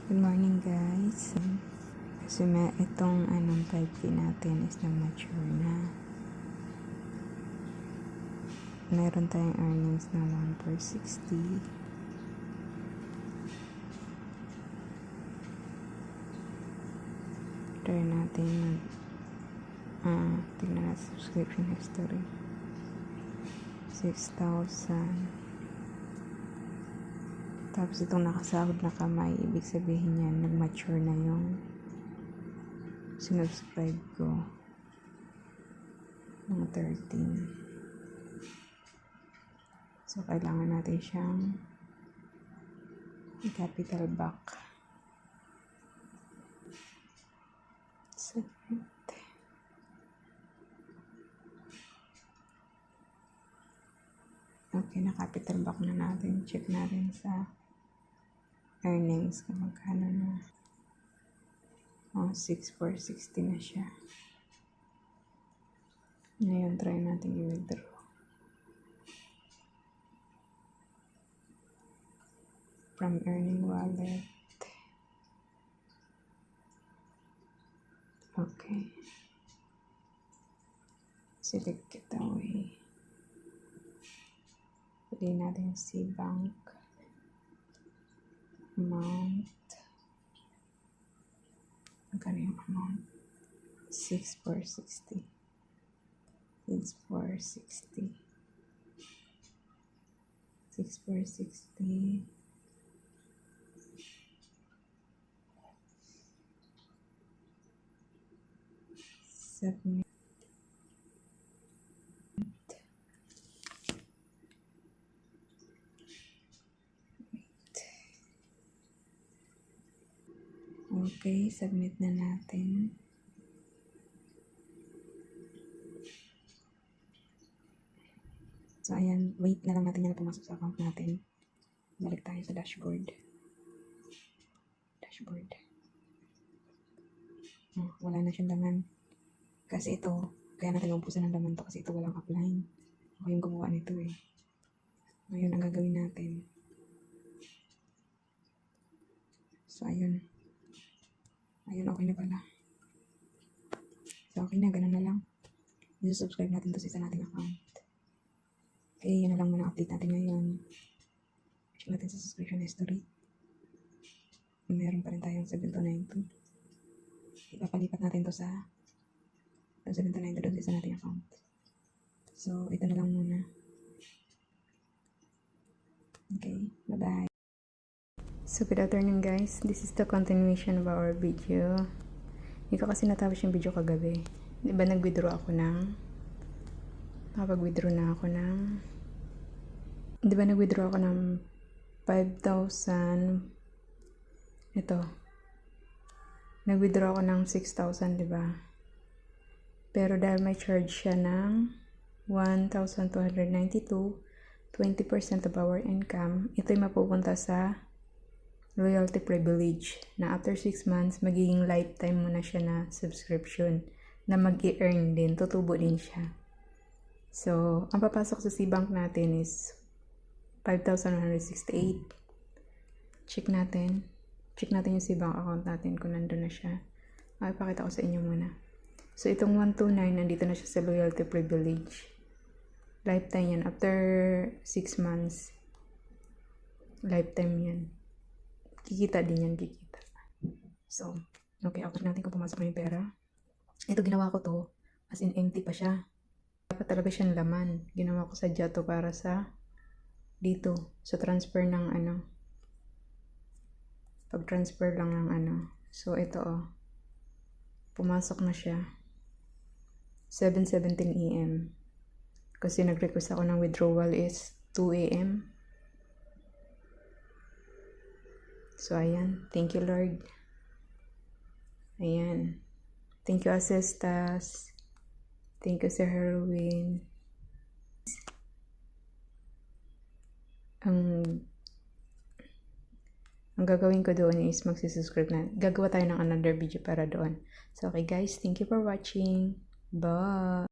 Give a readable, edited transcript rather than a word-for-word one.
Good morning guys. Kasi itong 5K natin is na-mature na. Meron tayong earnings na 1/60. Try natin tingnan natin subscription history. 6,000. Tapos itong nakasahod na kamay, ibig sabihin yan, nag-mature na yung sinubscribe ko ng 13. So, kailangan natin siyang i-capital back. Submit. Okay, na-capital back na natin. Check natin sa earnings kung magkano na. 6,460 na siya. Ngayon, try natin i-withdraw. From earning wallet. Okay. Select it away. Pili natin si bank. Amount. Magkano yung amount? 6,460. 6,460. 6,460. Submit. Okay, submit na natin. So, ayan, wait na lang natin yan pumasok sa account natin. Balik tayo sa dashboard. Dashboard. Wala na siyang laman. Kasi ito, kaya natin umpusan ng laman to kasi ito walang upline. Ako yung gumawa nito eh. Ngayon, ang gagawin natin. So, ayun. Ayun, okay na pala. So, okay na. Ganun na lang. I-subscribe natin to sa isa nating account. Okay, yun na lang muna update natin ngayon. Check natin sa subscription history. Meron pa rin tayong 7292. Ipapalipat natin to sa 7292 doon sa isa nating account. So, ito na lang muna. Okay, bye-bye. So, good afternoon guys. This is the continuation of our video. Hindi ko kasi natapos yung video kagabi. Diba nag-withdraw ako ng nakapag-withdraw na ako ng 5,000. Ito. Nag-withdraw ako ng 6,000, diba? Pero dahil may charge siya ng 1,292, 20% of our income, ito'y mapupunta sa loyalty privilege na after 6 months, magiging lifetime mo na siya na subscription na mag-i-earn din, tutubo din siya. So, ang papasok sa C-Bank natin is 5,168. Check natin yung C-Bank account natin kung nandun na siya. Ipakita ko sa inyo muna. So, itong 129, nandito na siya sa loyalty privilege. Lifetime yan. After 6 months, lifetime yan. Kikita din yan, kikita. So, okay, after natin kung pumasok na yung pera. Ito, ginawa ko to, as in empty pa siya. Dapat talaga siyang laman. Ginawa ko sa Jato para sa dito, sa transfer ng pag-transfer lang ng So, ito pumasok na siya. 7:17 AM. Kasi nag-request ako ng withdrawal is 2 AM. So, ayan. Thank you, Lord. Ayan. Thank you, Asestas. Thank you, Sir Herwin. Ang gagawin ko doon is magsusubscribe na. Gagawa tayo ng another video para doon. So, okay guys. Thank you for watching. Bye!